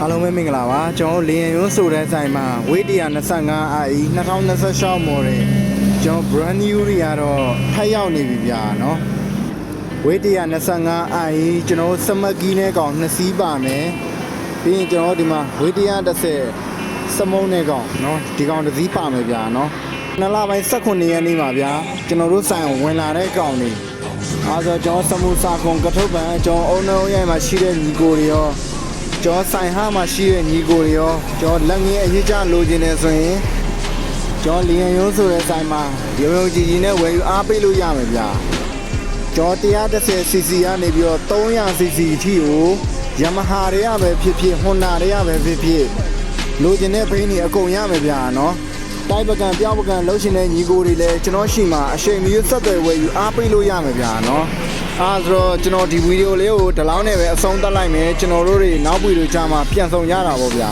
အားလုံးပဲမင်္ဂလာပါကျွန်တော်လီယန်ရုံးဆိုတဲ့ဆိုင်မှာဝေး125 IE 2026 model ကျွန်တော် brand new တွေကတော့ထပ်ရောက်နေပြီဗျာเนาะဝေး125 IE ကျွန်တော်စမကီးနဲ့ကောင်2စီးပါမယ်ပြီးရင်ကျွန်တော်ဒီမှာဝေး130စမုံနဲ့ကောင်เนาะဒီကောင်တစ်စီးပါမယ်ဗျာเนาะနှစ်လပိုင်း18ရက်နေ့မှာဗျာကျွန်တော်တို့ဆိုင်ဝင်လာတဲ့ကောင်တွေအားဆိုကျွန်တော်စမှုစာခွန်ကထုတ်ပန်ကျွန်တော်အုံနှုံးရိုက်မှာရှိတဲ့ညီကိုတွေရောကျော်ဆိုင်ဟာမှာရှိတဲ့ညီကိုတွေရောကျော်လက်ငင်းအရေးကြလိုချင်နေဆိုရင်ကျော်လီယန်ရုံးဆိုတဲ့ဆိုင်မှာရုံကြည်ကြီးနဲ့ဝယ်ယူအားပေးလို့ရမယ်ဗျာကျော် 130cc ကနေပြီးတော့ 300cc အထိကိုယမဟာတွေရပဲဖြစ်ဖြစ်ဟွန်ဒါတွေရပဲဖြစ်ဖြစ်လိုချင်တဲ့ဘိန်းတွေအကုန်ရမယ်ဗျာနော်တိုက်ပကံပြောင်းပကံလှုပ်ရှင်တဲ့ညီကိုတွေလည်းကျွန်တော်ရှိမှာအချိန်မီဆက်သွယ်ဝယ်ယူအားပေးလို့ရမယ်ဗျာနော်အားဆိုတော့ကျွန်တော်ဒီဗီဒီယိုလေးကိုဒီလောက်နဲ့ပဲအဆုံးသတ်လိုက်မယ်ကျွန်တော်တို့တွေနောက်ဗီဒီယိုကြမှာပြန်ဆောင်ရတာပေါ့ဗျာ